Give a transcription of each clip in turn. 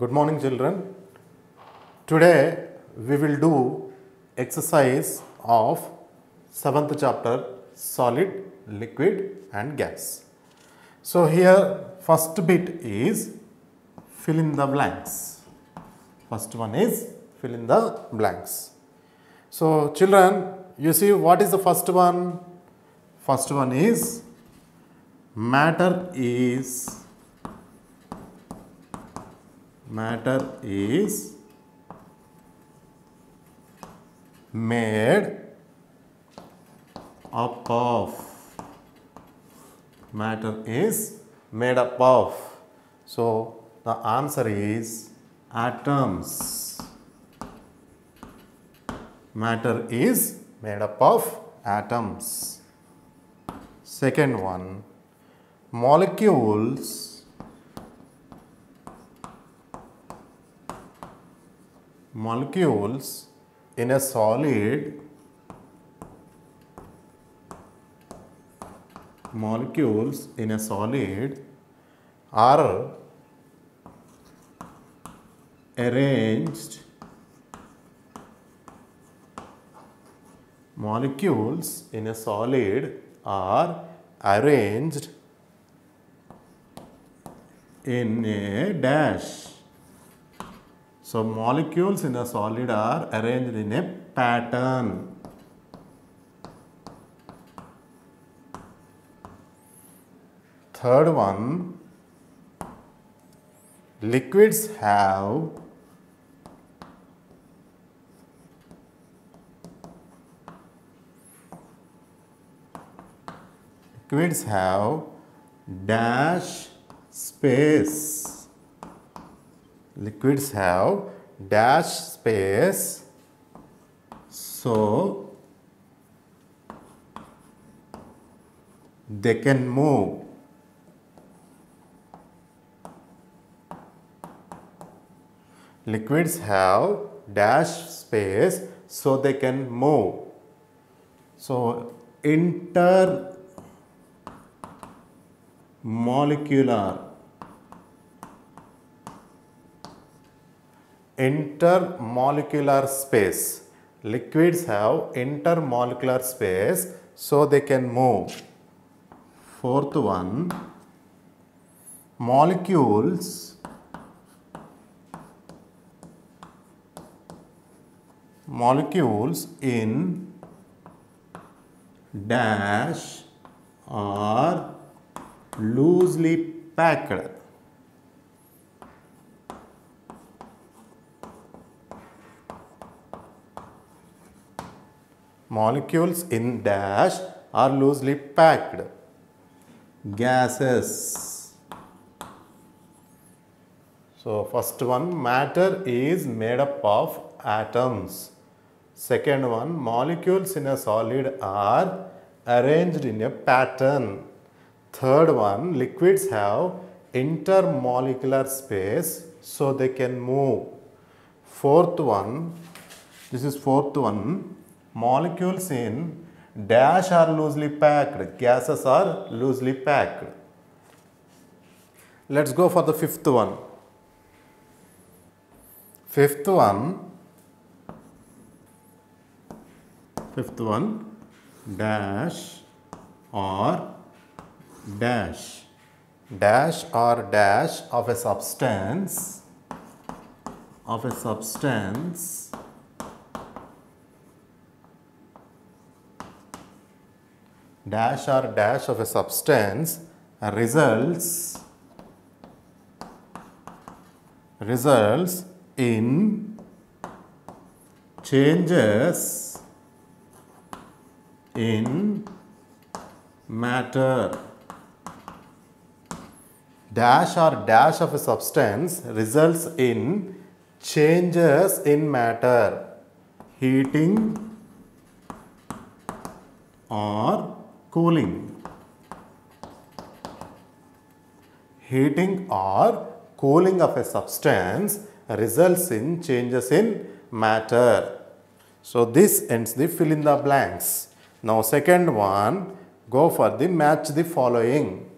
Good morning, children. Today we will do exercise of 7th chapter solid, liquid and gas. So here first bit is fill in the blanks. First one is fill in the blanks. So children, you see what is the first one? First one is matter is made up of. Matter is made up of. So the answer is atoms. Matter is made up of atoms. Second one, molecules in a solid are arranged in a dash. So molecules in a solid are arranged in a pattern. Third one, liquids have dash space. Liquids have dash space, so they can move. Liquids have dash space, so they can move. So intermolecular space. Liquids have intermolecular space, so they can move. Fourth one, molecules in dash are loosely packed. Molecules in dash are loosely packed. Gases. So first one, matter is made up of atoms. Second one, molecules in a solid are arranged in a pattern. Third one, liquids have intermolecular space, so they can move. Fourth one, molecules in dash are loosely packed. Gases are loosely packed. Let's go for the fifth one. Fifth one, dash or dash. Dash or dash of a substance. Dash or dash of a substance results in changes in matter. Dash or dash of a substance results in changes in matter. Heating or cooling. Heating or cooling of a substance results in changes in matter. So this ends the fill in the blanks. Now second one, go for the match the following.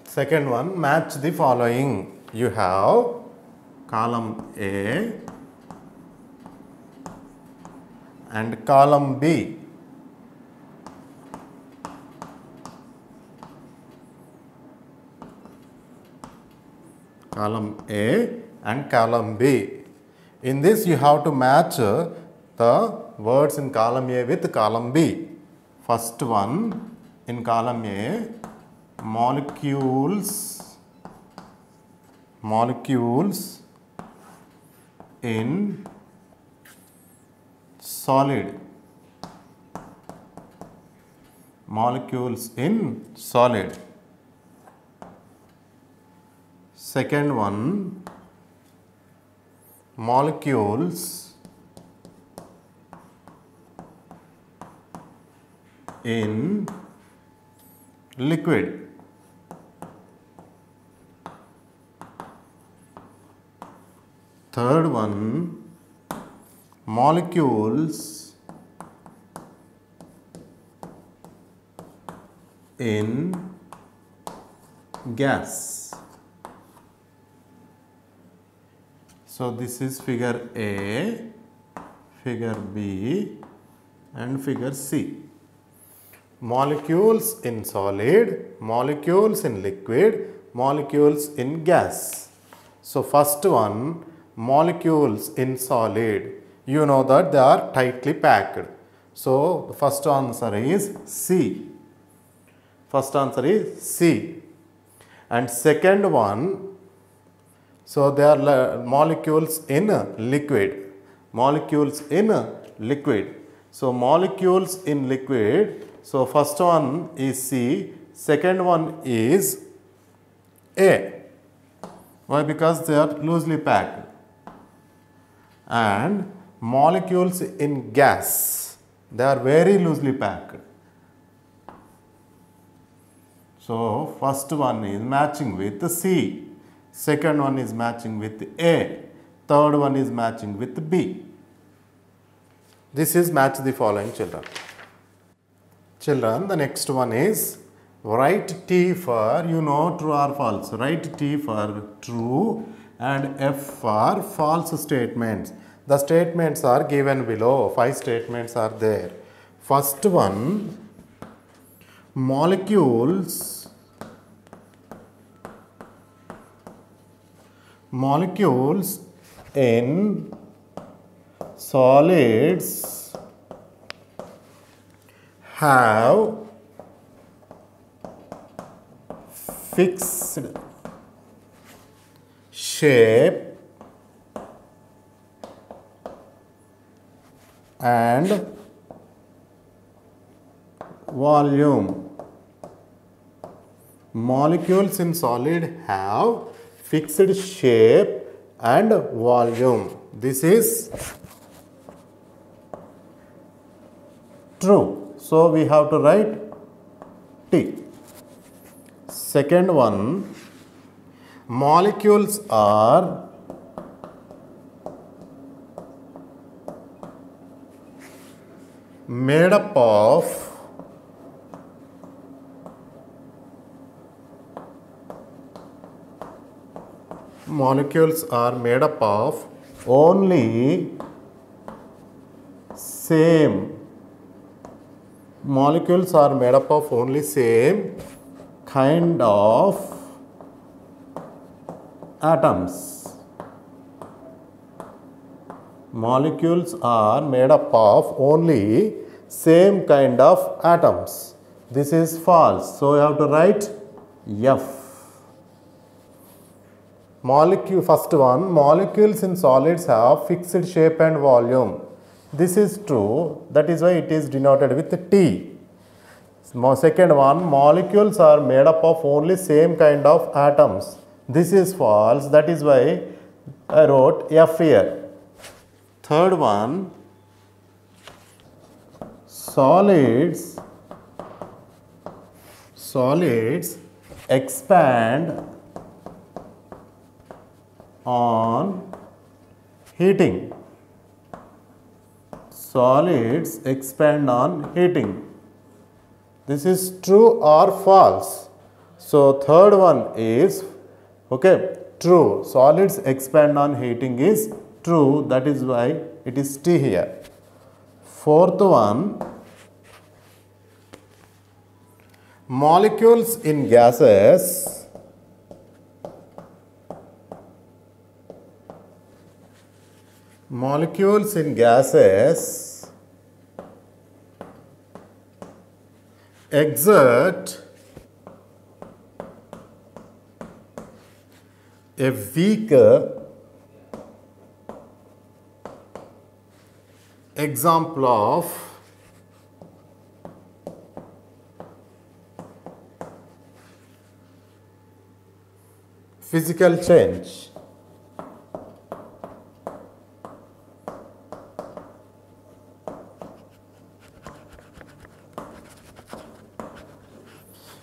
Second one, match the following. You have column A and column B. Column A and column B. In this you have to match the words in column A with column B. First one in column A, molecules in solid. Molecules in solid. Second one, molecules in liquid. Third one, molecules in gas. So this is figure A, figure B and figure C. Molecules in solid, molecules in liquid, molecules in gas. So first one, molecules in solid. You know that they are tightly packed. So the first answer is C. First answer is C. And second one, so they are molecules in liquid. Molecules in liquid. So molecules in liquid. So first one is C. Second one is A. Why? Because they are loosely packed. And molecules in gas. They are very loosely packed. So first one is matching with C. Second one is matching with A. Third one is matching with B. This is match the following, children. Children, the next one is write T for, you know, true or false. Write T for true and F for false statements. The statements are given below. 5 statements are there. First one, molecules in solids have fixed shape and volume. Molecules in solid have fixed shape and volume. This is true. So we have to write T. Second one, molecules are made up of only same kind of atoms. Molecules are made up of only same kind of atoms. This is false. So you have to write F. First one, molecules in solids have fixed shape and volume. This is true. That is why it is denoted with T. Second one, molecules are made up of only same kind of atoms. This is false. That is why I wrote F here. Third one, solids expand on heating. Solids expand on heating. This is true or false. So third one is true. Solids expand on heating is true. That is why it is T here. Fourth one, molecules in gases exert a weaker example of physical change.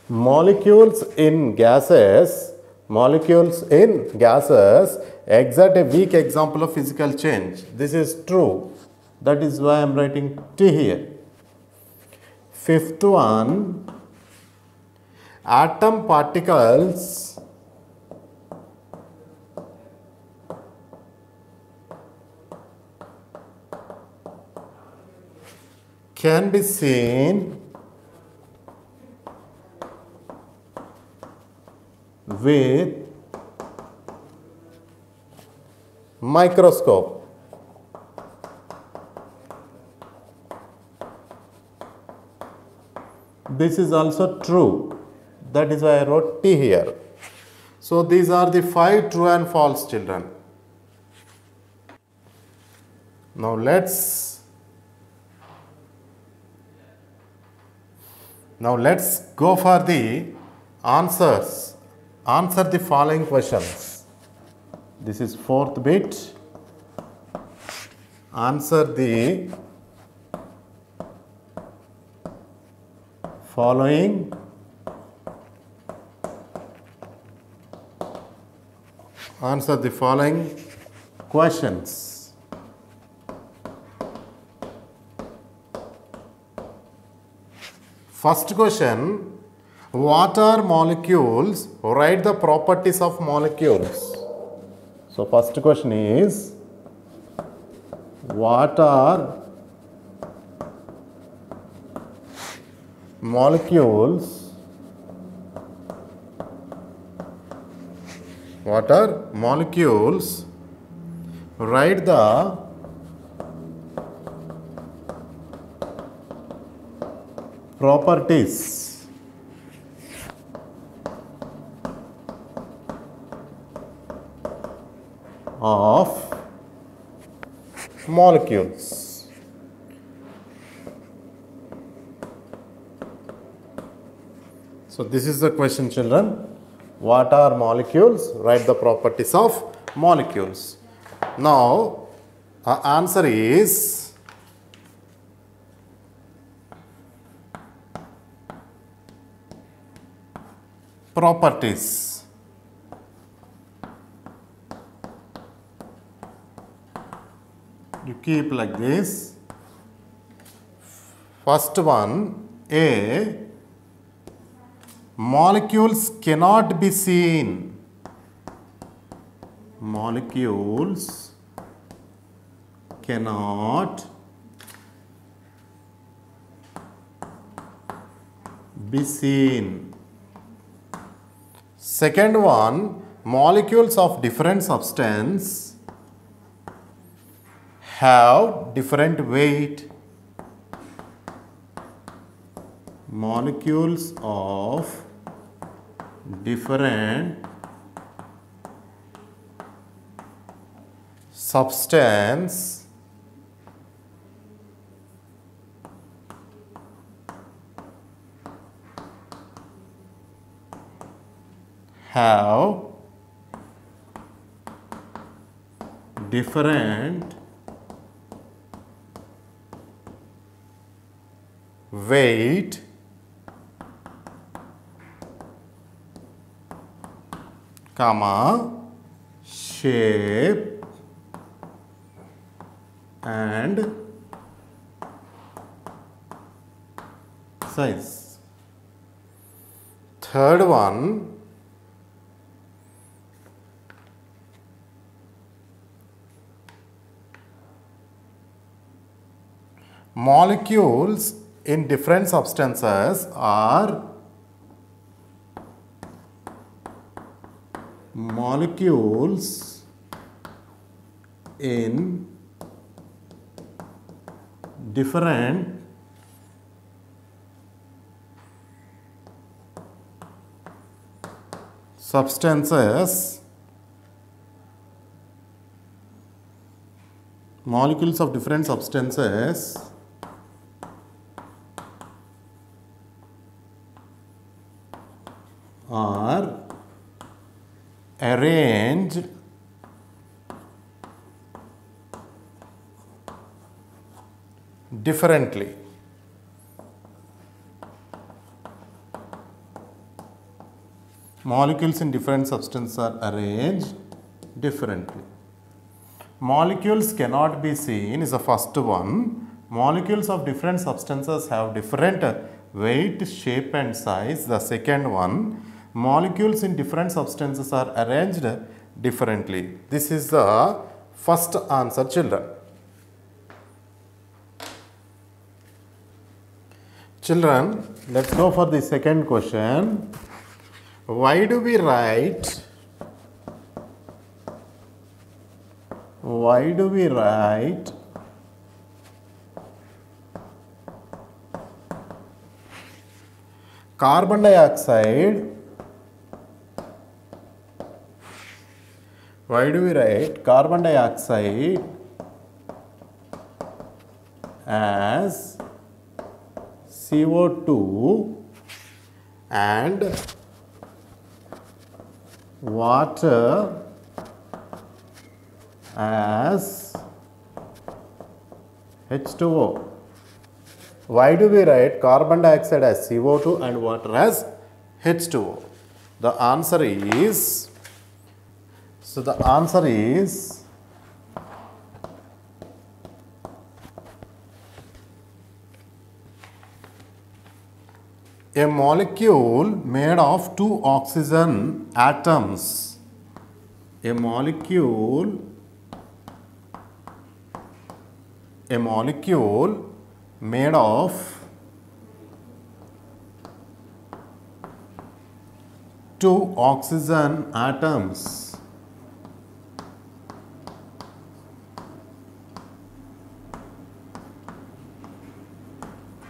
Molecules in gases exert a weak example of physical change. This is true. That is why I am writing T here. Fifth one, atom particles can be seen with microscope. This is also true. That is why I wrote T here. So these are the 5 true and false, children. Now let's go for the answers. Answer the following questions. This is fourth bit. Answer the following questions. First question, what are molecules? Write the properties of molecules. So first question is, what are molecules? What are molecules? Write the properties of molecules. So this is the question, children. What are molecules? Write the properties of molecules. Now, our answer is properties. You keep like this. First one, A, molecules cannot be seen. Molecules cannot be seen. Second one, molecules of different substance have different weight. Molecules of different substance have different weight comma shape and size. Third one, molecules in different substances are molecules in different substances, molecules of different substances are arranged differently. Molecules in different substances are arranged differently. Molecules cannot be seen is the first one. Molecules of different substances have different weight, shape and size. The second one, molecules in different substances are arranged differently. This is the first answer, children. Children, let's go for the second question. Why do we write carbon dioxide? Why do we write carbon dioxide as CO2 and water as H2O? Why do we write carbon dioxide as CO2 and water as H2O? The answer is, a molecule made of two oxygen atoms. A molecule made of two oxygen atoms.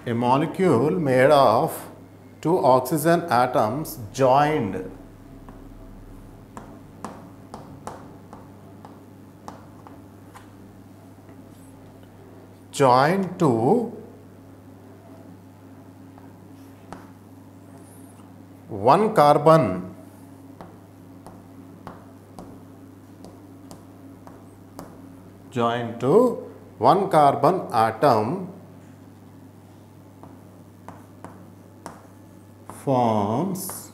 A molecule made of two oxygen atoms joined to one carbon atom forms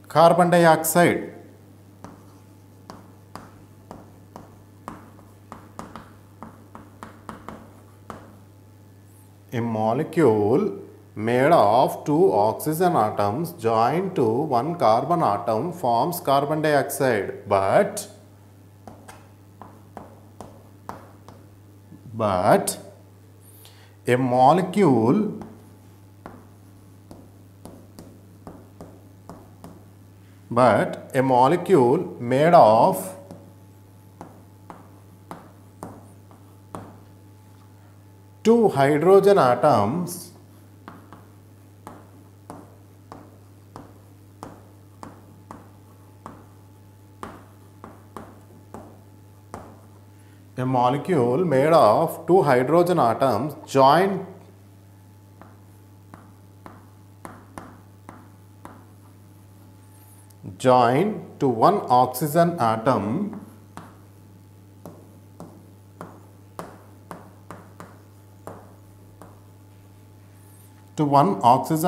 carbon dioxide. A molecule made of two oxygen atoms joined to one carbon atom forms carbon dioxide. But a molecule made of two hydrogen atoms joined to one oxygen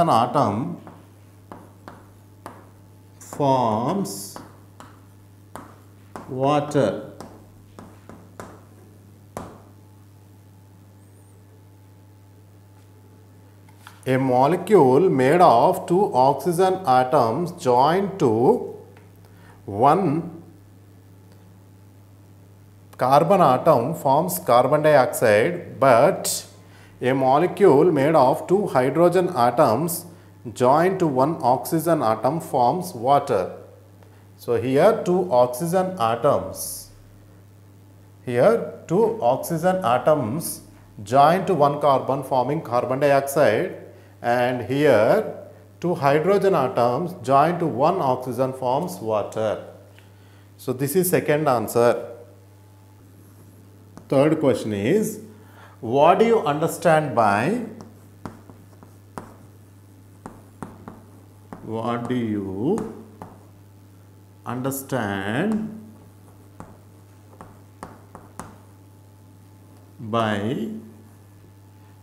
atom forms water. A molecule made of two oxygen atoms joined to one carbon atom forms carbon dioxide, but a molecule made of two hydrogen atoms joined to one oxygen atom forms water. So, here two oxygen atoms. Here two oxygen atoms joined to one carbon forming carbon dioxide, and here two hydrogen atoms joined to one oxygen forms water. So, this is second answer. Third question is, what do you understand by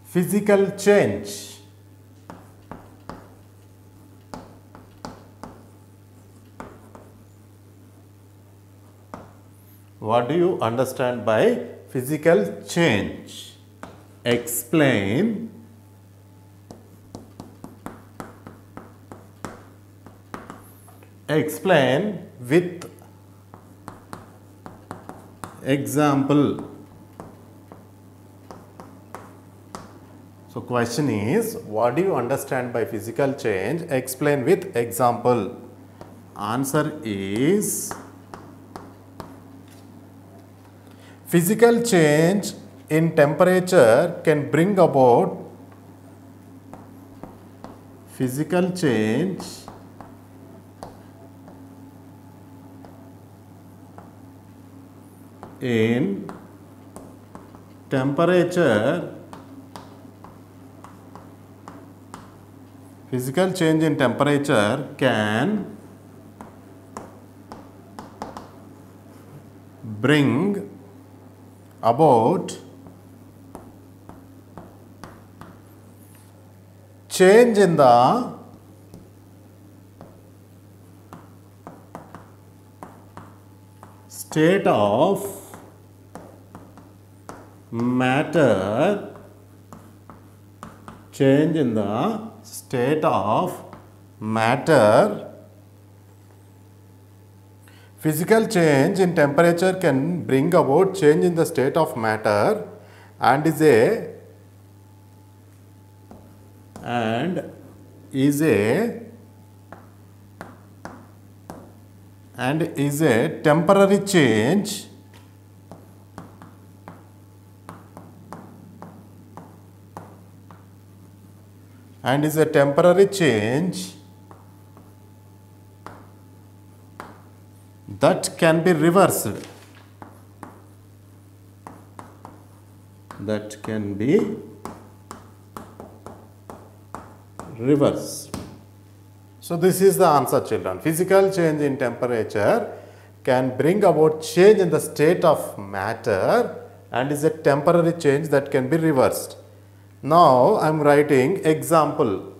physical change? What do you understand by physical change? Explain with example. So, question is, what do you understand by physical change? Explain with example. Answer is, physical change in temperature can bring about physical change in temperature can bring about change in the state of matter, change in the state of matter. Physical change in temperature can bring about change in the state of matter and is a temporary change that can be reversed. So, this is the answer, children. Physical change in temperature can bring about change in the state of matter and is a temporary change that can be reversed. Now, I am writing example.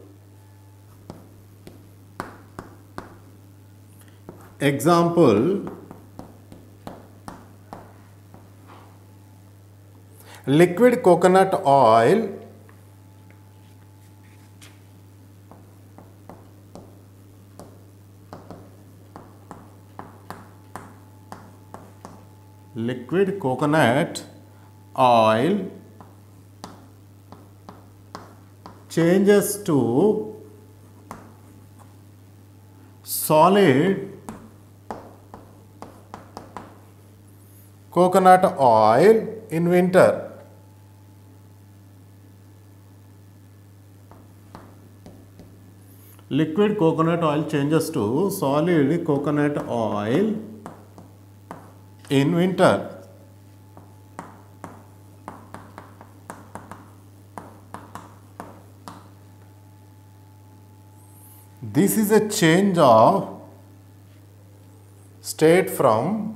Liquid coconut oil changes to solid coconut oil in winter. Liquid coconut oil changes to solid coconut oil in winter. This is a change of state from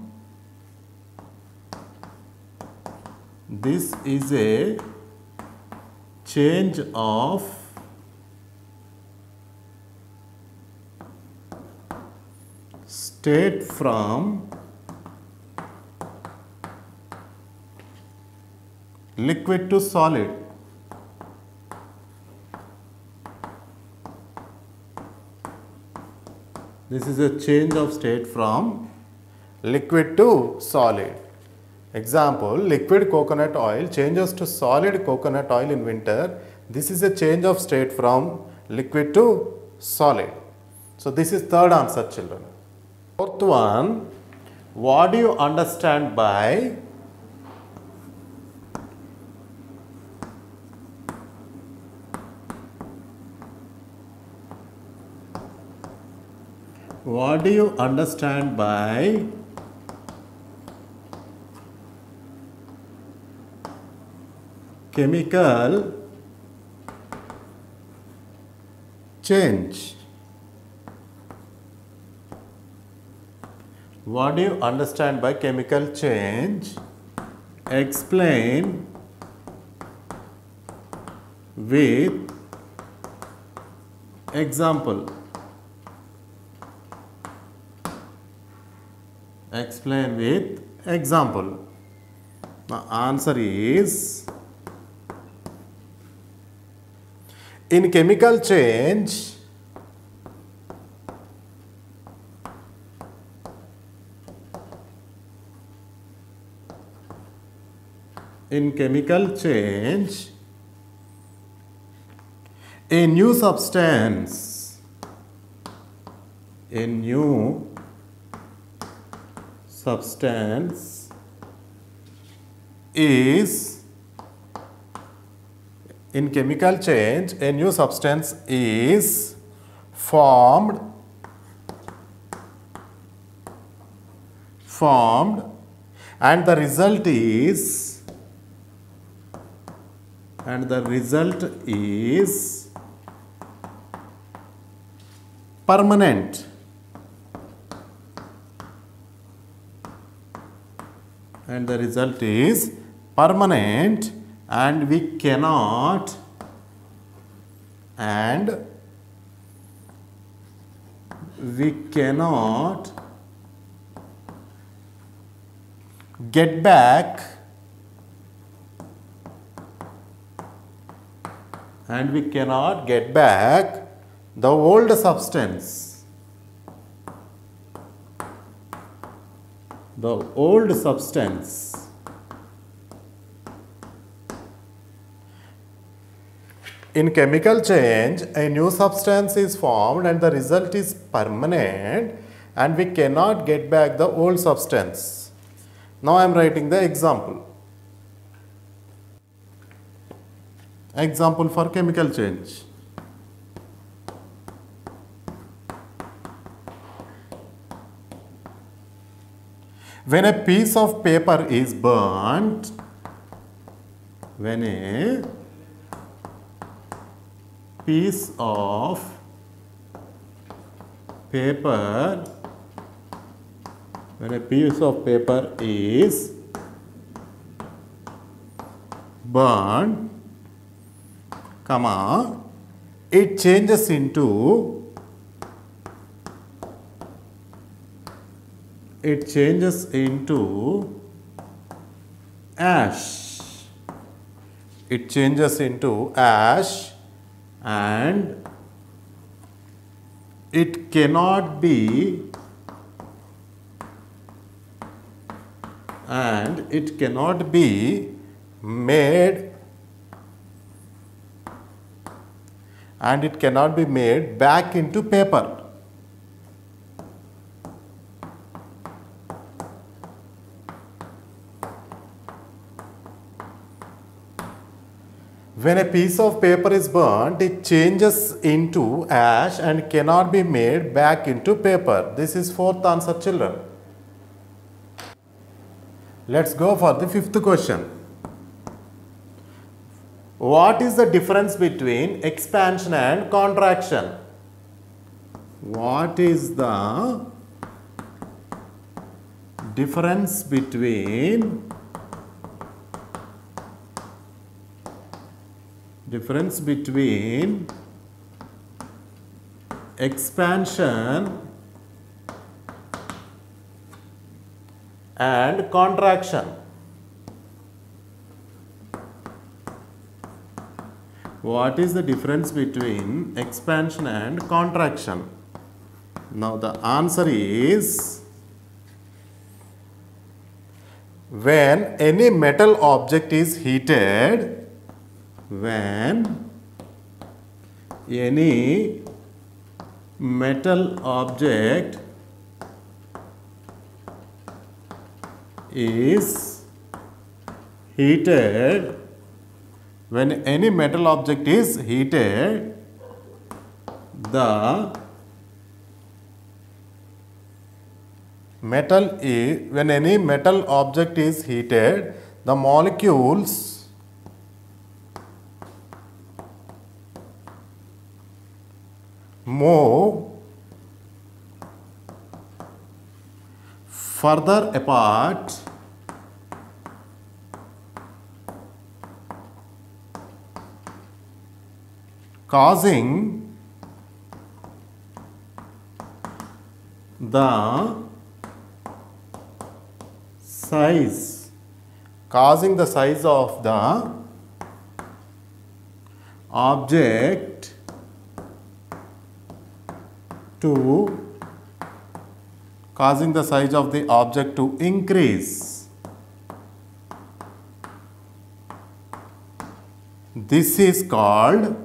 liquid to solid. This is a change of state from liquid to solid. Example, liquid coconut oil changes to solid coconut oil in winter. This is a change of state from liquid to solid. So, this is third answer, children. Fourth one, what do you understand by chemical change? What do you understand by chemical change? Explain with example. Explain with example. The answer is, in chemical change, a new substance is formed and the result is permanent. And the result is permanent, and we cannot get back the old substance. In chemical change, a new substance is formed and the result is permanent, and we cannot get back the old substance. Now I am writing the example. Example for chemical change. When a piece of paper is burnt, when a piece of paper is burned, it changes into ash. It changes into ash, and it cannot be made back into paper. When a piece of paper is burnt, it changes into ash and cannot be made back into paper. This is fourth answer, children. Let's go for the fifth question. What is the difference between expansion and contraction? What is the difference between expansion and contraction? What is the difference between expansion and contraction? Now the answer is, when any metal object is heated, when any metal object is heated, when any metal object is heated, the metal is, when any metal object is heated, the molecules move further apart causing the size of the object to increase. This is called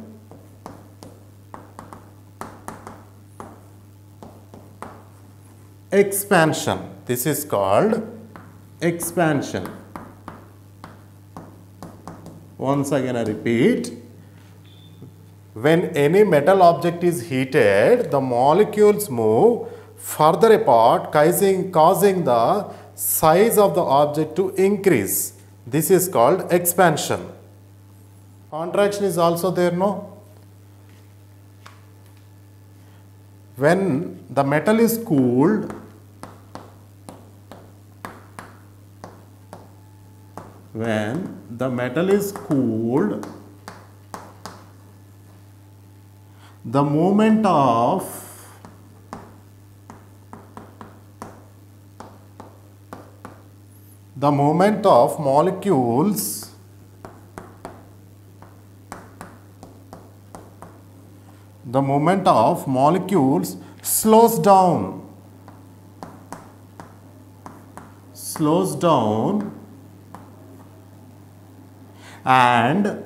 expansion. This is called expansion. Once again I repeat, when any metal object is heated, the molecules move further apart, causing the size of the object to increase. This is called expansion. Contraction is also there, no? When the metal is cooled, the movement of molecules slows down and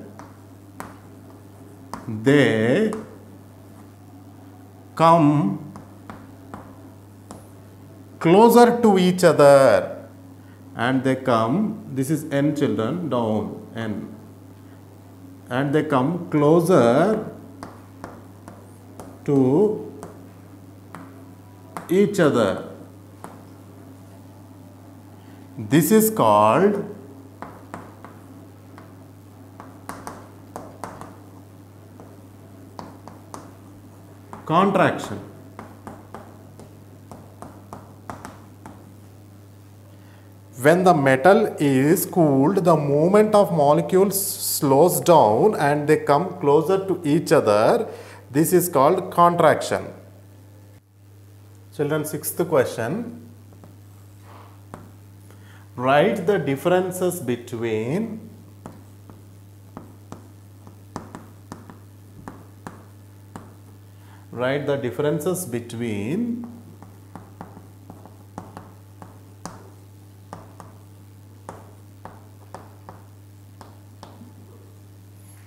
they come closer to each other, this is n children, down n, and they come closer to each other. This is called contraction. When the metal is cooled, the movement of molecules slows down and they come closer to each other. This is called contraction. Children, sixth question. Write the differences between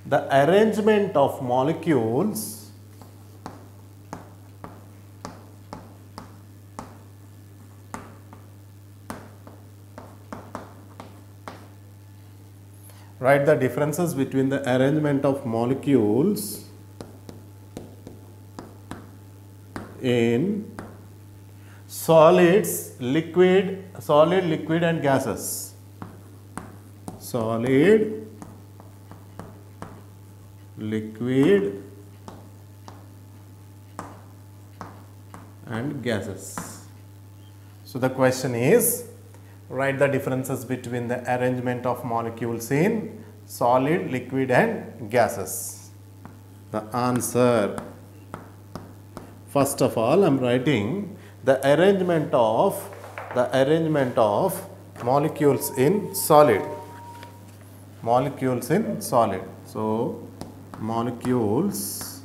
the arrangement of molecules write the differences between the arrangement of molecules in solids, liquid and gases. Solid, liquid and gases. So the question is, write the differences between the arrangement of molecules in solid, liquid and gases. The answer, first of all, I am writing the arrangement of molecules in solid. So molecules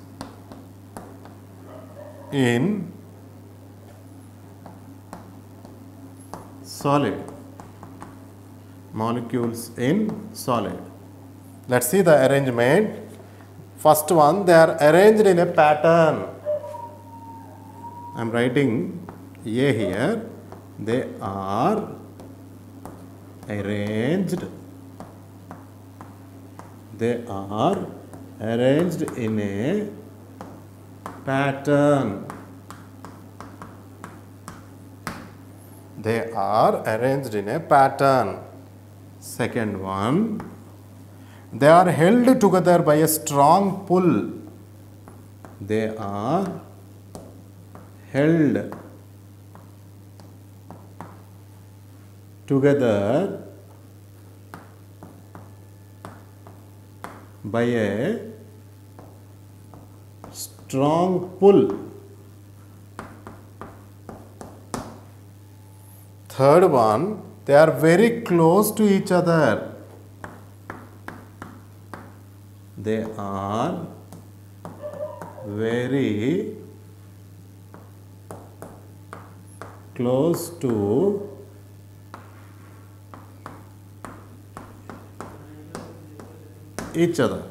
in solid. molecules in solid. Let's see the arrangement. First one, they are arranged in a pattern. I am writing A here. They are arranged. They are arranged in a pattern. They are arranged in a pattern. Second one, they are held together by a strong pull. They are held together by a strong pull. Third one, they are very close to each other. They are very close to each other.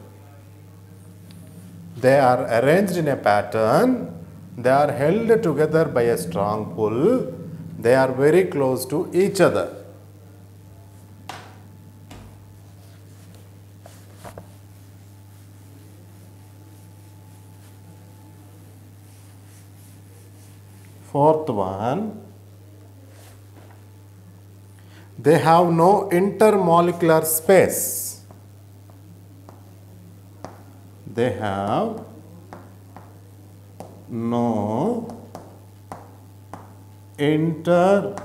They are arranged in a pattern. They are held together by a strong pull. They are very close to each other. Fourth one, they have no intermolecular space. They have no intermolecular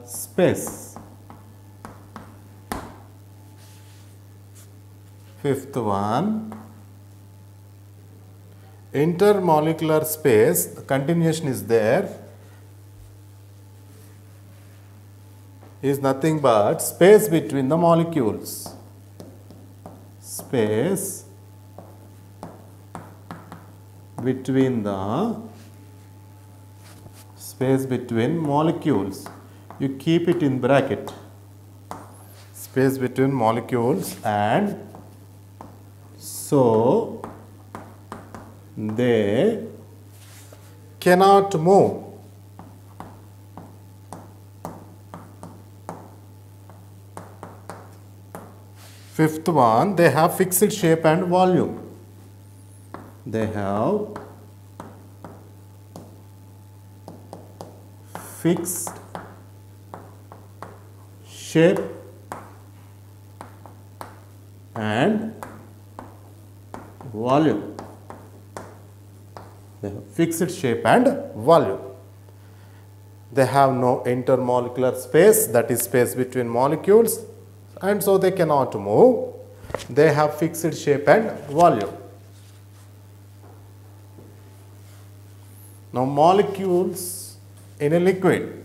space. Fifth one, intermolecular space, the continuation is there, is nothing but space between the molecules. Space between molecules. You keep it in bracket. Space between molecules, and so they cannot move. Fifth one, they have fixed shape and volume. They have fixed shape and volume. They have fixed shape and volume. They have no intermolecular space, that is space between molecules, and so they cannot move. They have fixed shape and volume. Now, molecules in a liquid.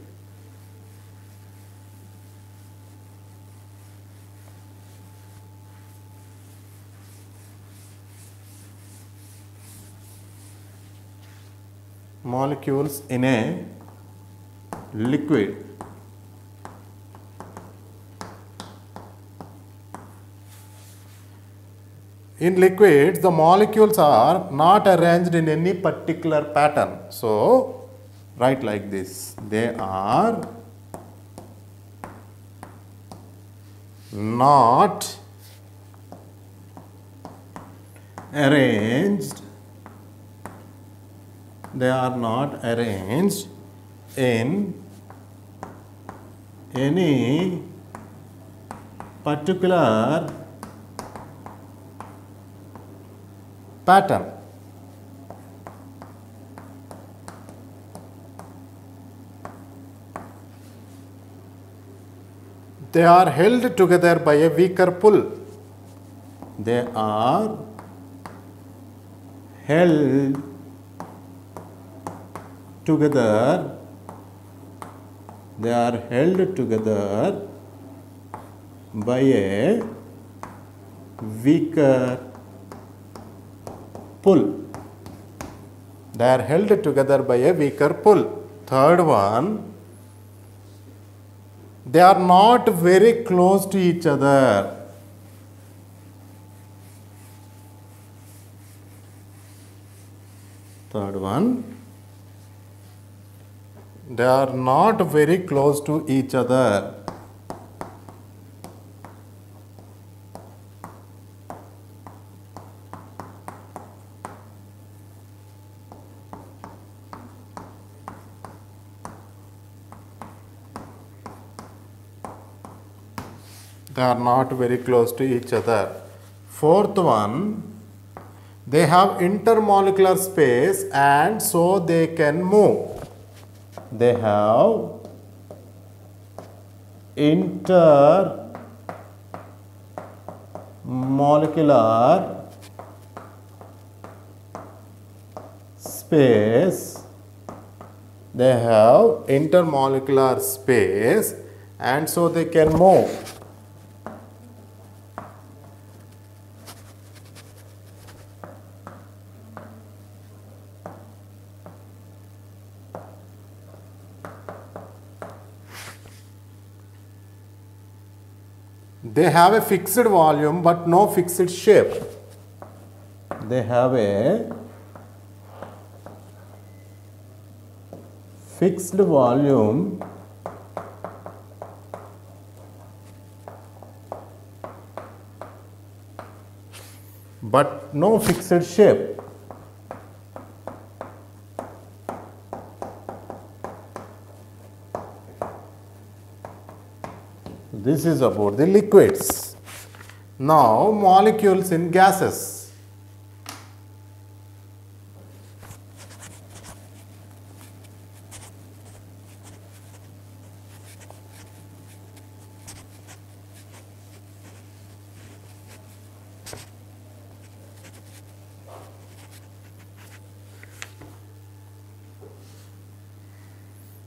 Molecules in a liquid. In liquids, the molecules are not arranged in any particular pattern. So, write like this. They are not arranged. They are not arranged in any particular pattern. They are held together by a weaker pull. They are held together. They are held together by a weaker pull. They are held together by a weaker pull. Third one, they are not very close to each other. Third one, they are not very close to each other. They are not very close to each other. Fourth one, they have intermolecular space and so they can move. They have intermolecular space. They have intermolecular space and so they can move. They have a fixed volume but no fixed shape. They have a fixed volume but no fixed shape. This is about the liquids. Now, molecules in gases.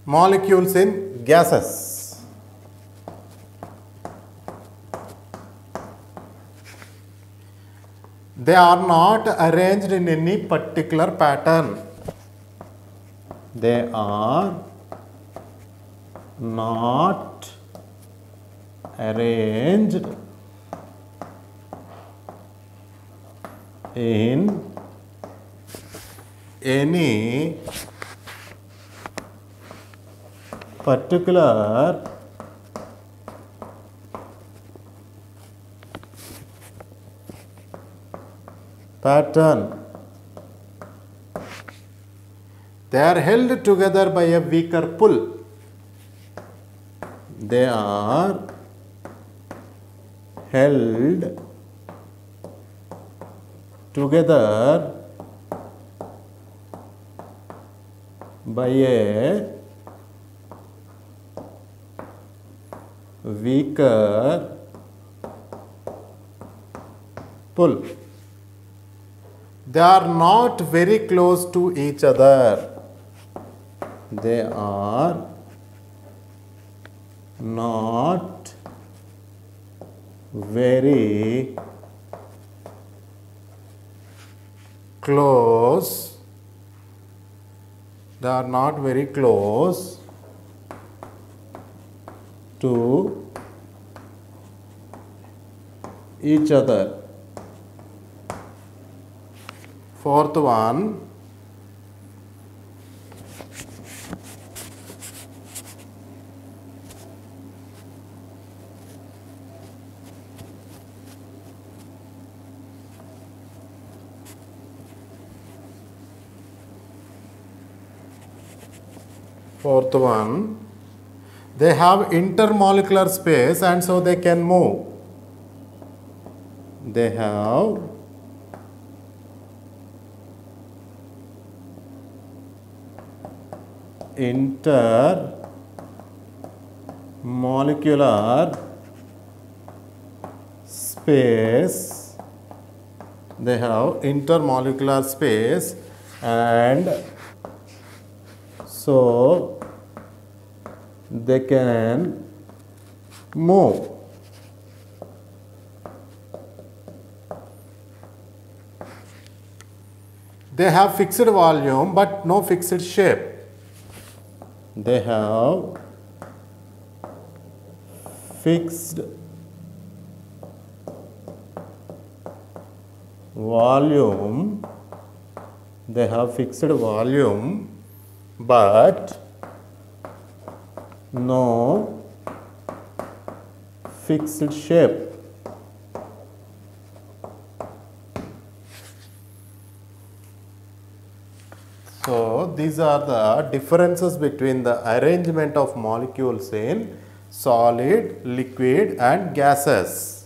Molecules in gases. They are not arranged in any particular pattern. They are not arranged in any particular pattern. They are held together by a weaker pull. They are held together by a weaker pull. They are not very close to each other. They are not very close. They are not very close to each other. Fourth one, they have intermolecular space and so they can move. They have intermolecular space. They have intermolecular space and so they can move. They have fixed volume but no fixed shape. They have fixed volume. They have fixed volume but no fixed shape. So, these are the differences between the arrangement of molecules in solid, liquid and gases.